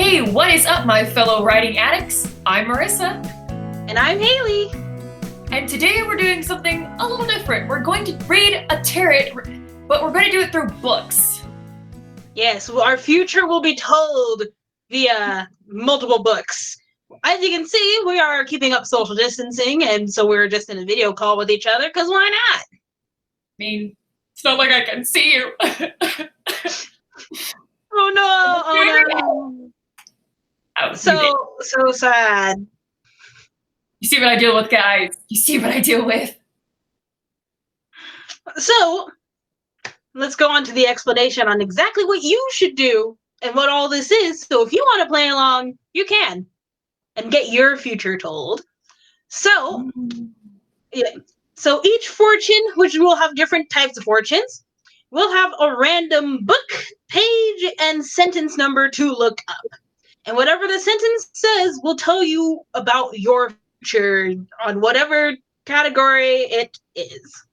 Hey, what is up, my fellow writing addicts? I'm Marissa. And I'm Haley. And today we're doing something a little different. We're going to read a tarot, but we're going to do it through books. Yes, our future will be told via multiple books. As you can see, we are keeping up social distancing, and so we're just in a video call with each other, because why not? I mean, it's not like I can see you. Oh no, oh no. So sad. You see what I deal with, guys. You see what I deal with. So, let's go on to the explanation on exactly what you should do and what all this is. So if you want to play along, you can. And get your future told. So, yeah. So each fortune, which will have different types of fortunes, will have a random book, page, and sentence number to look up. And whatever the sentence says will tell you about your future on whatever category it is.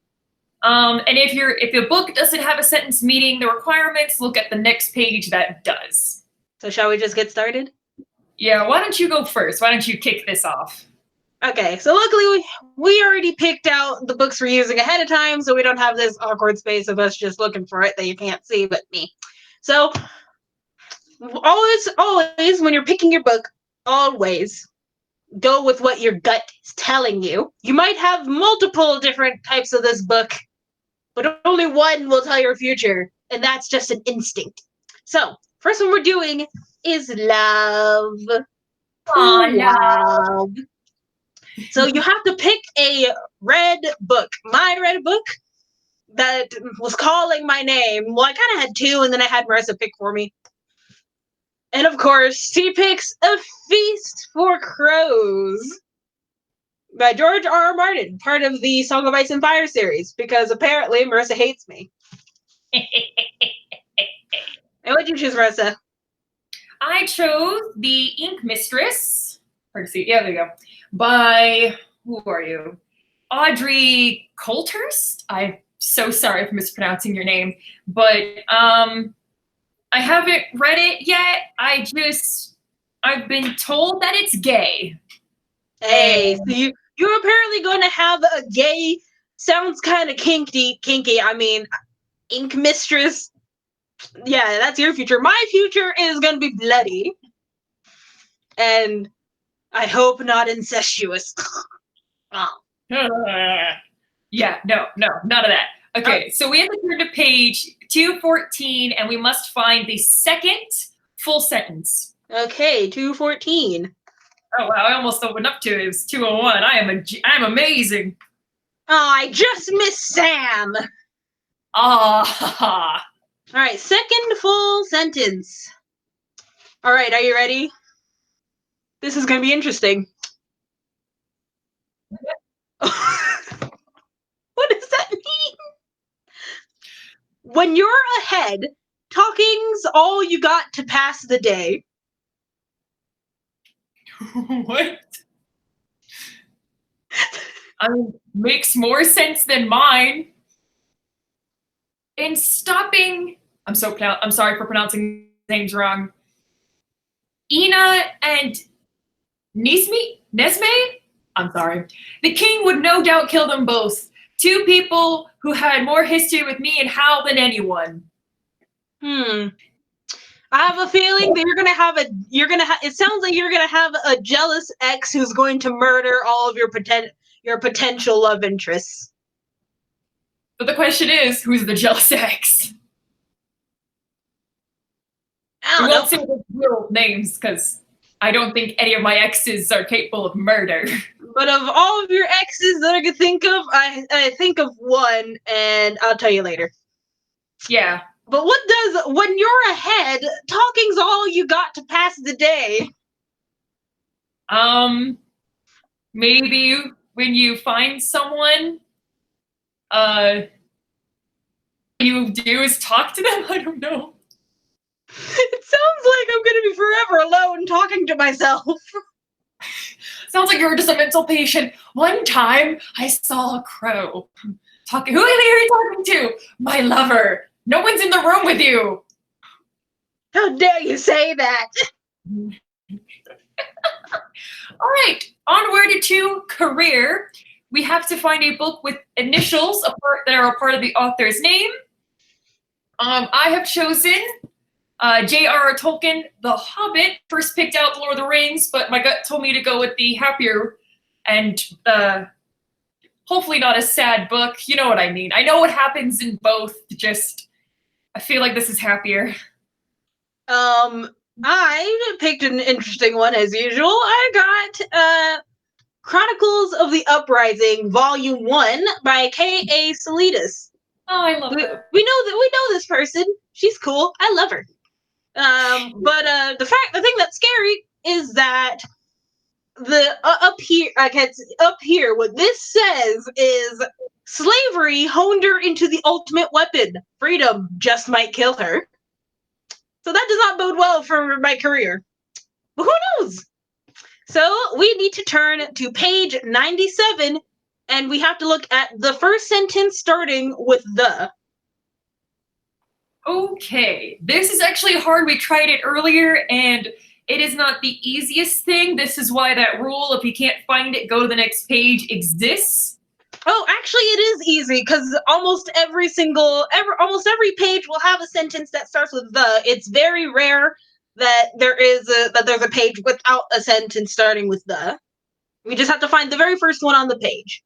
And if the book doesn't have a sentence meeting the requirements, look at the next page that does. So shall we just get started? Yeah, why don't you go first? Why don't you kick this off? Okay, so luckily we already picked out the books we're using ahead of time, so we don't have this awkward space of us just looking for it that you can't see but me. So always when you're picking your book, always go with what your gut is telling you. You might have multiple different types of this book, but only one will tell your future, and that's just an instinct. So, first one we're doing is love. Love. So you have to pick a red book. My red book that was calling my name. Well, I kind of had two, and then I had Marissa pick for me. And of course, she picks A Feast for Crows by George R. R. Martin, part of the Song of Ice and Fire series, because apparently Marissa hates me. And what did you choose, Marissa? I chose The Ink Mistress. Hard to see. Yeah, there you go. By, who are you? Audrey Coulthurst? I'm so sorry for mispronouncing your name, but I haven't read it yet. I've been told that it's gay. Hey, so you're apparently going to have a gay, sounds kind of kinky. I mean, Ink Mistress. Yeah, that's your future. My future is going to be bloody. And I hope not incestuous. Oh. Yeah, no, none of that. Okay, so we have to turn to page 214, and we must find the second full sentence. Okay, 214. Oh wow, I almost opened up to it. It was 201. I'm amazing. Oh, I just missed Sam. Ah. All right, second full sentence. All right, are you ready? This is going to be interesting. What does that mean? When you're ahead, talking's all you got to pass the day. What? Makes more sense than mine. In stopping, I'm sorry for pronouncing names wrong. Ina and Nesme? I'm sorry. The king would no doubt kill them both. Two people who had more history with me and Hal than anyone. I have a feeling that it sounds like you're gonna have a jealous ex who's going to murder all of your potential love interests. But the question is, who's the jealous ex? I won't say the real names because I don't think any of my exes are capable of murder. But of all of your exes that I could think of, I think of one, and I'll tell you later. Yeah. But when you're ahead, talking's all you got to pass the day. Maybe when you find someone, you do is talk to them. I don't know. It sounds like I'm gonna be forever alone talking to myself. Sounds like you're just a mental patient. One time I saw a crow talking. Who are you talking to? My lover. No one's in the room with you. How dare you say that? All right, onward to career. We have to find a book with initials that are a part of the author's name. I have chosen J.R.R. Tolkien, The Hobbit. First picked out Lord of the Rings, but my gut told me to go with the happier and hopefully not a sad book. You know what I mean. I know what happens in both, just I feel like this is happier. I picked an interesting one as usual. I got Chronicles of the Uprising, Volume 1 by K.A. Salinas. Oh, I love her. We know this person. She's cool. I love her. But the thing that's scary is that the up here, what this says is slavery honed her into the ultimate weapon. Freedom just might kill her. So that does not bode well for my career. But who knows? So we need to turn to page 97, and we have to look at the first sentence starting with the. Okay, this is actually hard. We tried it earlier, and it is not the easiest thing. This is why that rule, if you can't find it, go to the next page, exists. Oh, actually, it is easy because almost every page will have a sentence that starts with the. It's very rare that there's a page without a sentence starting with the. We just have to find the very first one on the page.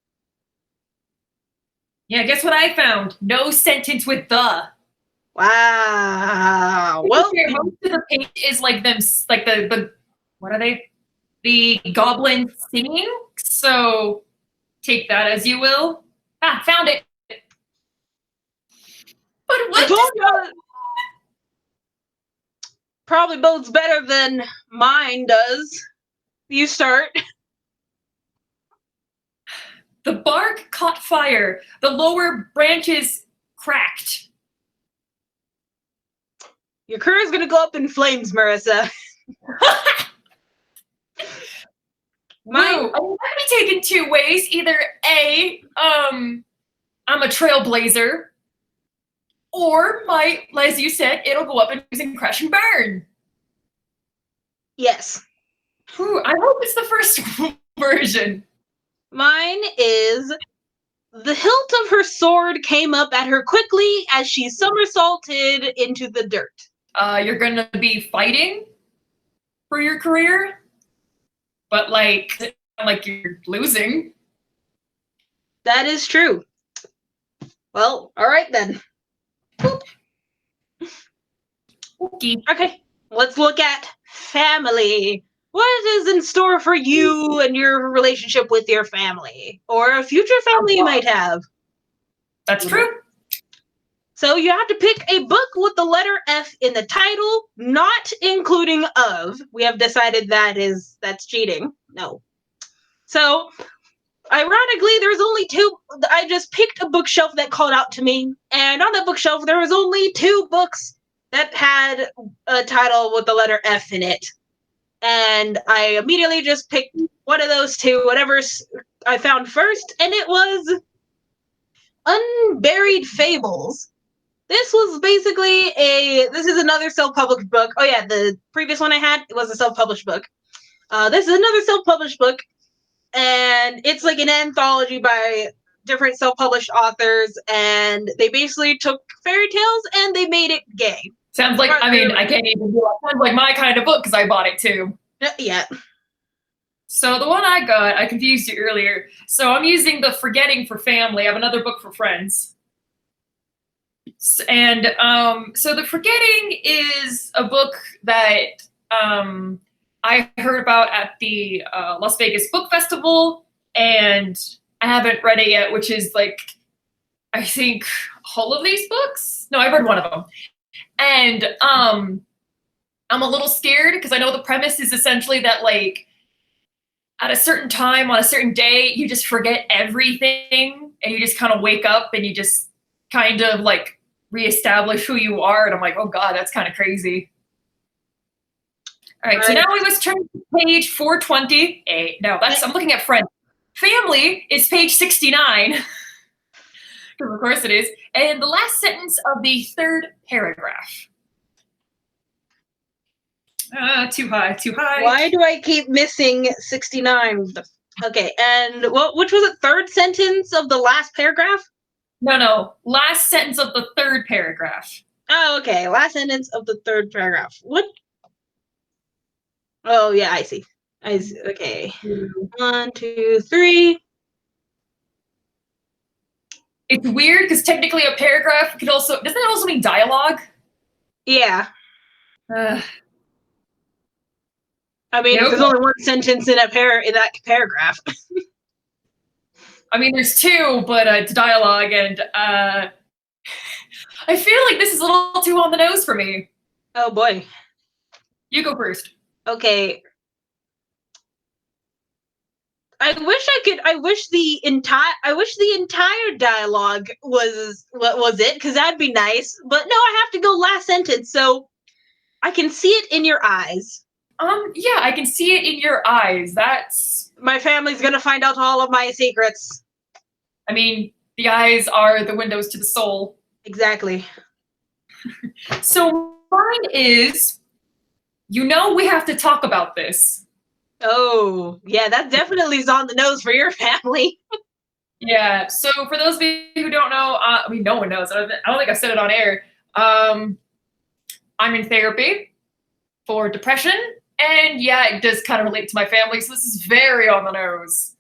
Yeah, guess what I found? No sentence with the. Wow. Well, most of the page is like them, like the what are they? The goblins singing. So take that as you will. Ah, found it. But what? Probably bodes better than mine does. You start. The bark caught fire. The lower branches cracked. Your career's gonna go up in flames, Marissa. Mine can be taken two ways. Either A, I'm a trailblazer, or as you said, it'll go up and crash and burn. Yes. Ooh, I hope it's the first version. Mine is the hilt of her sword came up at her quickly as she somersaulted into the dirt. You're gonna be fighting for your career, but like you're losing. That is true. Well, all right then. Okay, let's look at family. What is in store for you and your relationship with your family, or a future family you might have? That's true. So you have to pick a book with the letter F in the title, not including of. We have decided that's cheating. No. So, ironically, there's only two. I just picked a bookshelf that called out to me, and on that bookshelf there was only two books that had a title with the letter F in it. And I immediately just picked one of those two, whatever I found first, and it was Unburied Fables. This was basically this is another self-published book. Oh yeah, the previous one I had was a self-published book. This is another self-published book, and it's like an anthology by different self-published authors, and they basically took fairy tales and they made it gay. Sounds like, I mean, I can't even do it. Sounds like my kind of book because I bought it too. Yeah. So the one I got, I confused you earlier. So I'm using the Forgetting for Family. I have another book for friends. And so the Forgetting is a book that I heard about at the Las Vegas Book Festival, and I haven't read it yet, which is like, I think all of these books? No, I read one of them. And I'm a little scared because I know the premise is essentially that like at a certain time on a certain day, you just forget everything and you just kind of wake up and you just kind of like reestablish who you are. And I'm like, oh God, that's kind of crazy. All right, so now we must turn to page 420. No, I'm looking at Friends. Family is page 69. Of course it is. And the last sentence of the third paragraph. Too high, too high. Why do I keep missing 69? Okay, and which was it? Third sentence of the last paragraph? No. Last sentence of the third paragraph. Oh, okay. Last sentence of the third paragraph. What? Oh, yeah, I see. Okay. 1, 2, 3. It's weird because technically a paragraph could also, doesn't it also mean dialogue? Yeah. Uh, I mean, Nope. there's only one sentence in that paragraph. I mean, there's two, but it's dialogue, and I feel like this is a little too on the nose for me. Oh boy. You go first. Okay. I wish the entire dialogue was what was it, because that'd be nice. But no, I have to go last sentence, so I can see it in your eyes. Yeah, I can see it in your eyes. That's, My family's gonna find out all of my secrets. I mean, the eyes are the windows to the soul. Exactly. So mine is, we have to talk about this. Oh, yeah, that definitely is on the nose for your family. Yeah, so for those of you who don't know, I mean, no one knows. I don't think I said it on air. I'm in therapy for depression, and yeah, it does kind of relate to my family, so this is very on the nose.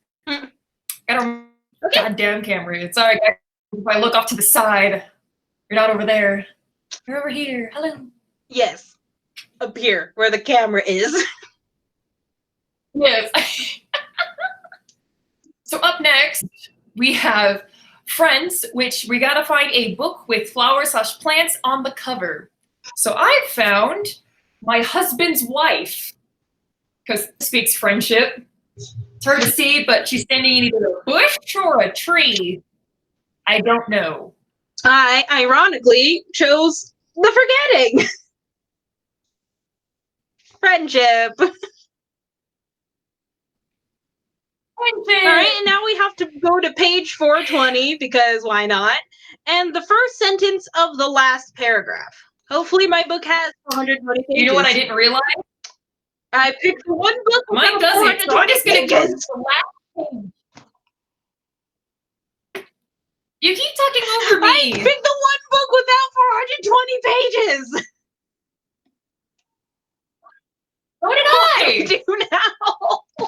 Gotta goddamn camera. It's alright. If I look off to the side, you're not over there. You're over here. Hello. Yes. Up here, where the camera is. Yes. So up next, we have Friends, which we gotta find a book with flowers/plants on the cover. So I found My Husband's Wife, because it speaks friendship. It's hard to see, but she's standing in either a bush or a tree. I don't know. I ironically chose the forgetting. Friendship. All right, and now we have to go to page 420 because why not? And the first sentence of the last paragraph. Hopefully my book has 420 pages. You know what I didn't realize? I picked one book with Mine doesn't, so I'm just gonna go to the last page. You keep talking over me. I picked the one book without 420 pages. So did I. Do now.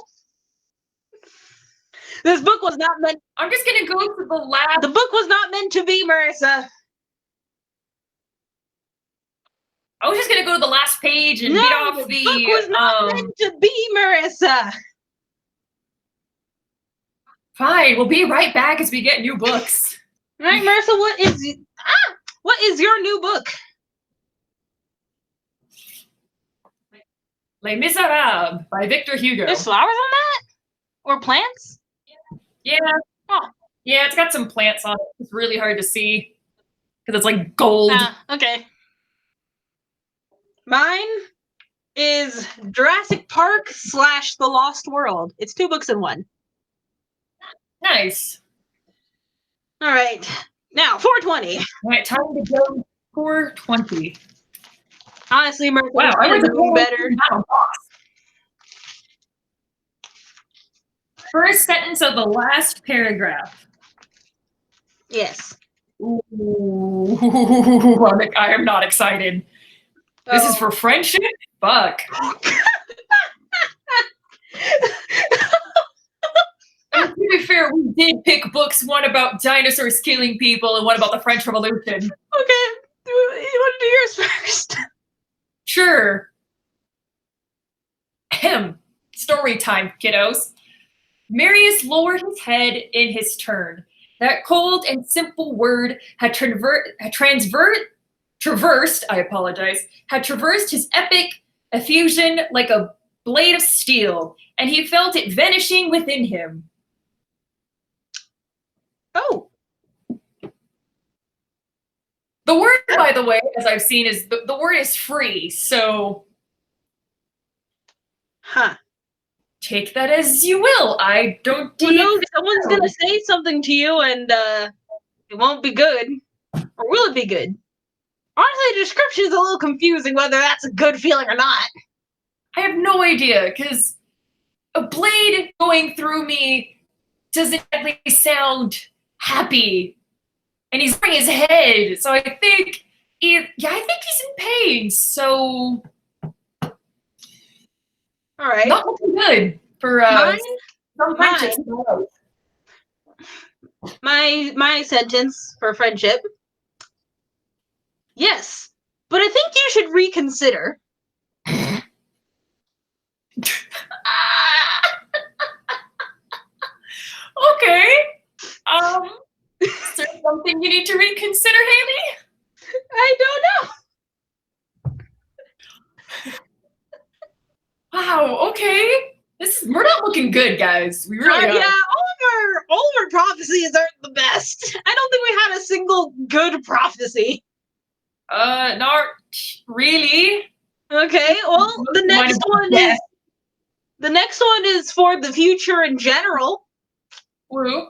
This book was not meant. I'm just gonna go to the last. The book was not meant to be, Marissa. I was just gonna go to the last page and get off the. Book was not meant to be, Marissa. Fine, we'll be right back as we get new books. All right, Marissa, what is your new book? Les Miserables by Victor Hugo. There's flowers on that? Or plants? Yeah. Oh. Yeah, it's got some plants on it. It's really hard to see because it's like gold. Okay. Mine is Jurassic Park / The Lost World. It's 2 books in one. Nice. All right. Now, 420. All right, time to go 420. Honestly, Marissa, wow, I was doing better. First sentence of the last paragraph. Yes. Ooh, I am not excited. This is for friendship? Fuck. And to be fair, we did pick books, one about dinosaurs killing people and one about the French Revolution. Okay. You want to do yours first? Sure. Story time, kiddos. Marius lowered his head in his turn. That cold and simple word had traversed his epic effusion like a blade of steel, and he felt it vanishing within him. Oh. The word, by the way, as I've seen, is the word is free, so take that as you will. I don't someone's gonna say something to you and it won't be good. Or will it be good? Honestly, the description is a little confusing whether that's a good feeling or not. I have no idea, because a blade going through me doesn't exactly sound happy. And he's wearing his head, so I think I think he's in pain. So All right. not looking good for some friendships. My sentence for friendship. Yes, but I think you should reconsider. Okay. Is there something you need to reconsider, Haley? I don't know. Wow, okay. We're not looking good, guys. We really are. Yeah, all of our prophecies aren't the best. I don't think we had a single good prophecy. Not really. Okay, well, the next one is for the future in general. Woo.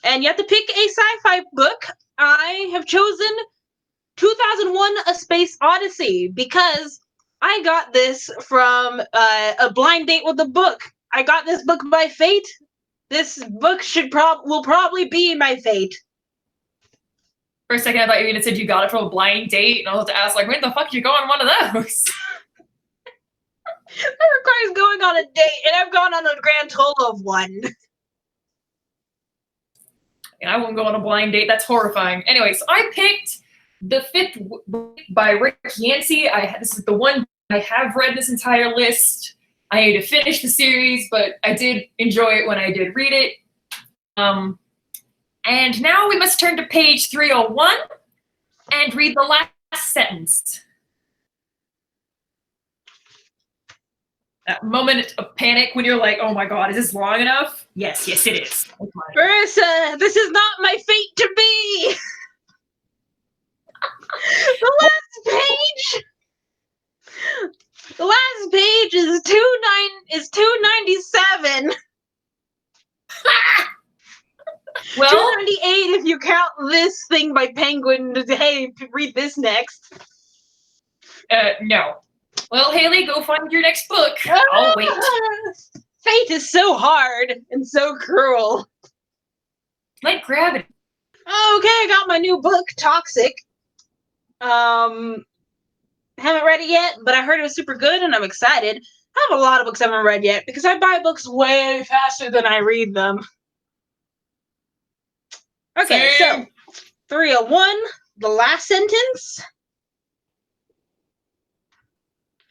And you have to pick a sci-fi book. I have chosen 2001: A Space Odyssey because I got this from a blind date with a book. I got this book by fate. This book will probably be my fate. For a second, I thought you were gonna say you got it from a blind date, and I was to ask, like, when the fuck you go on one of those? That requires going on a date, and I've gone on a grand total of one. And I won't go on a blind date. That's horrifying. Anyway, so I picked The Fifth by Rick Yancey. This is the one I have read this entire list. I need to finish the series, but I did enjoy it when I did read it. And now we must turn to page 301 and read the last sentence. That moment of panic when you're like, oh my god, is this long enough? Yes, it is. Marissa, this is not my fate to be! The last page is 297. Well, 298 if you count this thing by Penguin. Hey, read this next. No. Well, Haley, go find your next book. I'll wait. Fate is so hard and so cruel. Like gravity. Okay, I got my new book, Toxic. Haven't read it yet, but I heard it was super good and I'm excited. I have a lot of books I haven't read yet because I buy books way faster than I read them. Okay, Same. So 301, the last sentence.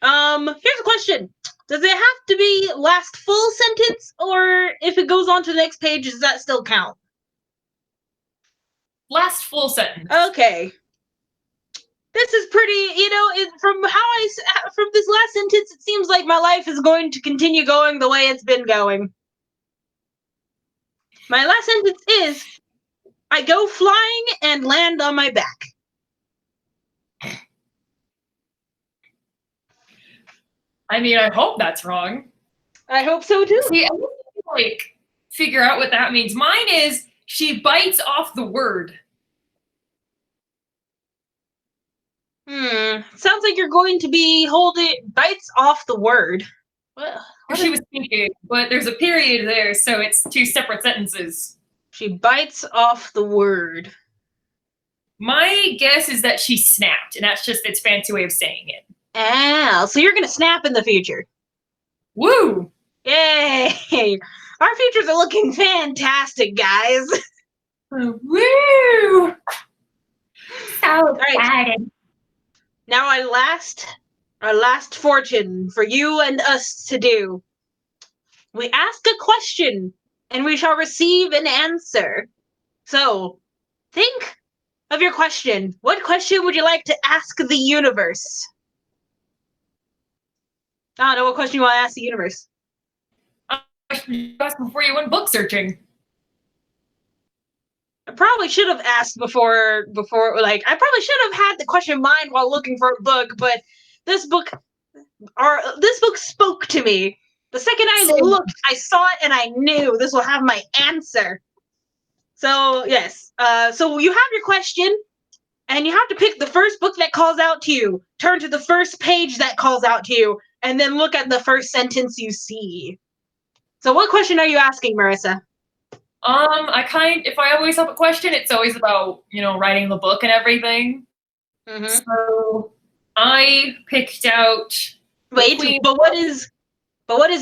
Here's a question. Does it have to be last full sentence, or if it goes on to the next page, does that still count? Last full sentence. Okay. This is pretty, from this last sentence, it seems like my life is going to continue going the way it's been going. My last sentence is, I go flying and land on my back. I mean, I hope that's wrong. I hope so too. See, I need to figure out what that means. Mine is, she bites off the word. Sounds like you're going to be bites off the word. What she was thinking, but there's a period there, so it's two separate sentences. She bites off the word. My guess is that she snapped, and that's just its fancy way of saying it. Ah, so you're gonna snap in the future. Woo! Yay! Our futures are looking fantastic, guys. Woo! So excited. Right. Now our last fortune for you and us to do. We ask a question, and we shall receive an answer. So, think of your question. What question would you like to ask the universe? I don't know what question you want to ask the universe. You asked before you went book searching. I probably should have asked before, I probably should have had the question in mind while looking for a book, but this book spoke to me. The second I looked, I saw it and I knew this will have my answer. So, yes. So you have your question, and you have to pick the first book that calls out to you. Turn to the first page that calls out to you. and then look at the first sentence you see. So what question are you asking, Marissa? If I always have a question, it's always about, writing the book and everything. Mm-hmm. So I picked out Wait, Queen. but what is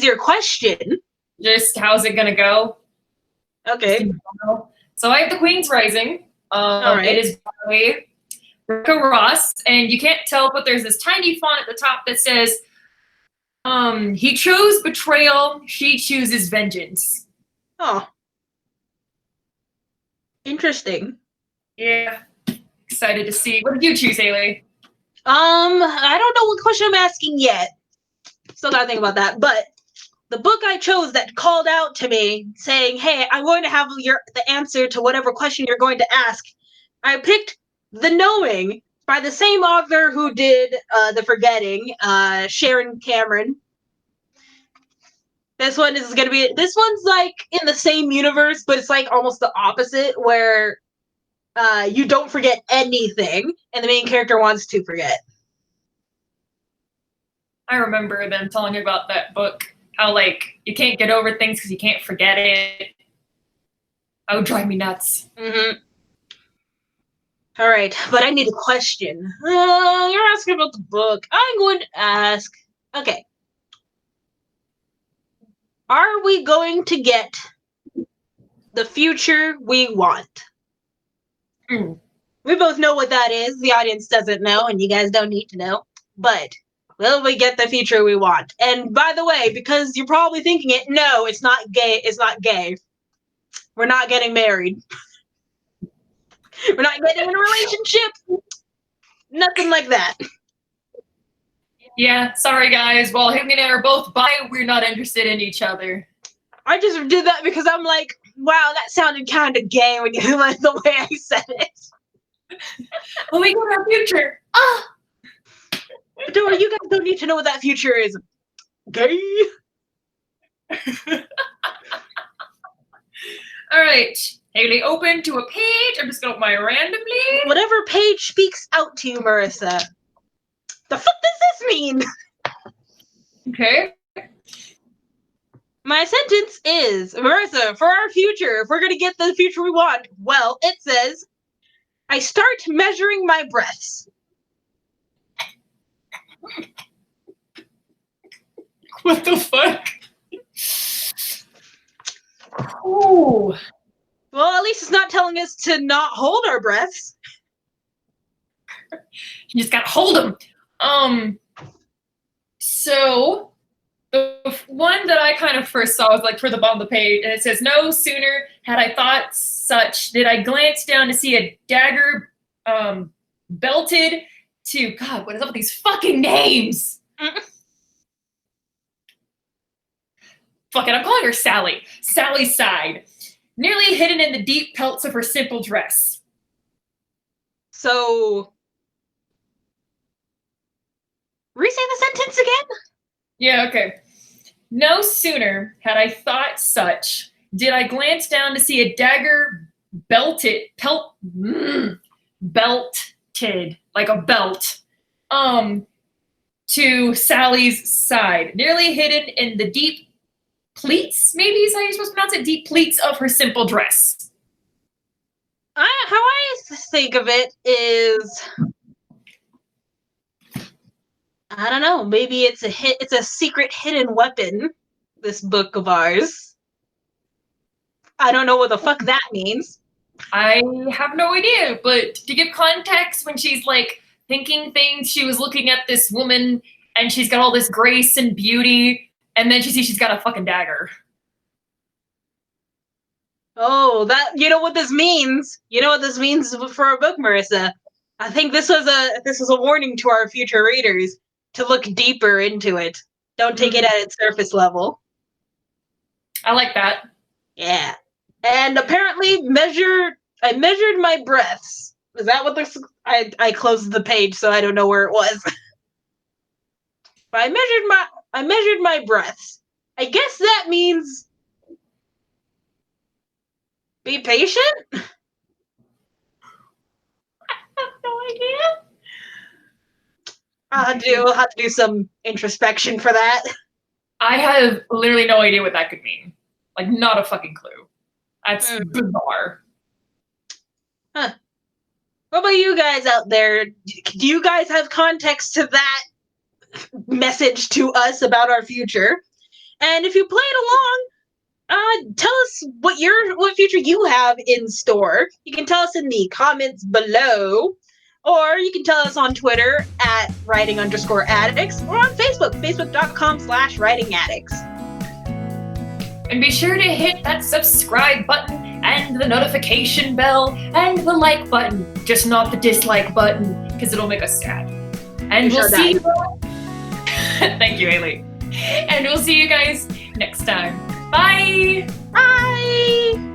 your question? Just how's it gonna go? Okay. So I have the Queen's Rising. All right. It is by Rebecca Ross, and you can't tell, but there's this tiny font at the top that says, he chose betrayal, she chooses vengeance. Oh. Interesting. Yeah. Excited to see. What did you choose, Haley? I don't know what question I'm asking yet. Still gotta think about that. But the book I chose that called out to me saying, hey, I'm going to have the answer to whatever question you're going to ask. I picked The Knowing by the same author who did The Forgetting, Sharon Cameron. This one's like in the same universe, but it's like almost the opposite, where you don't forget anything, and the main character wants to forget. I remember them telling me about that book, how, you can't get over things because you can't forget it. That would drive me nuts. Mm-hmm. All right, but I need a question. You're asking about the book. I'm going to ask, okay. Are we going to get the future we want? Mm. We both know what that is. The audience doesn't know, and you guys don't need to know. But will we get the future we want? And by the way, because you're probably thinking it, no, it's not gay. It's not gay. We're not getting married. We're not getting in a relationship. Nothing like that. Yeah, sorry guys. While him and I are both bi, we're not interested in each other. I just did that because I'm like, wow, that sounded kind of gay when you like the way I said it. Well, we got our future. Ah! But don't worry, you guys don't need to know what that future is. Gay. All right. Haley, open to a page. I'm just going to open mine randomly. Whatever page speaks out to you, Marissa. The fuck does this mean? Okay. My sentence is, Marissa, for our future, if we're going to get the future we want, well, it says, I start measuring my breaths. What the fuck? Ooh. Well, at least it's not telling us to not hold our breaths. You just gotta hold them. So the one that I kind of first saw was toward the bottom of the page, and it says, no sooner had I thought such did I glance down to see a dagger belted to, God, what is up with these fucking names? Fuck it, I'm calling her Sally. Sally's side, nearly hidden in the deep pelts of her simple dress. So, re-say the sentence again? Yeah, okay. No sooner had I thought such did I glance down to see a dagger belted, like a belt, to Sally's side, nearly hidden in the deep pleats, maybe is how you're supposed to pronounce it, deep pleats of her simple dress. How I think of it is, I don't know, maybe it's a secret hidden weapon, this book of ours. I don't know what the fuck that means. I have no idea, but to give context, when she's thinking things, she was looking at this woman and she's got all this grace and beauty, and then she sees she's got a fucking dagger. Oh, you know what this means? You know what this means for our book, Marissa? I think this was a warning to our future readers to look deeper into it. Don't take it at its surface level. I like that. Yeah. And apparently I measured my breaths. Is that what there's? I closed the page, so I don't know where it was. But I measured my breaths. I guess that means be patient? I have no idea. I'll have to do some introspection for that. I have literally no idea what that could mean. Like, not a fucking clue. That's bizarre. Huh. What about you guys out there? Do you guys have context to that message to us about our future? And if you played along, tell us what future you have in store. You can tell us in the comments below, or you can tell us on Twitter at writing_addicts, or on Facebook, facebook.com/writingaddicts. And be sure to hit that subscribe button and the notification bell and the like button, just not the dislike button, because it'll make us sad. And we'll see you. Thank you, Haley. And we'll see you guys next time. Bye! Bye!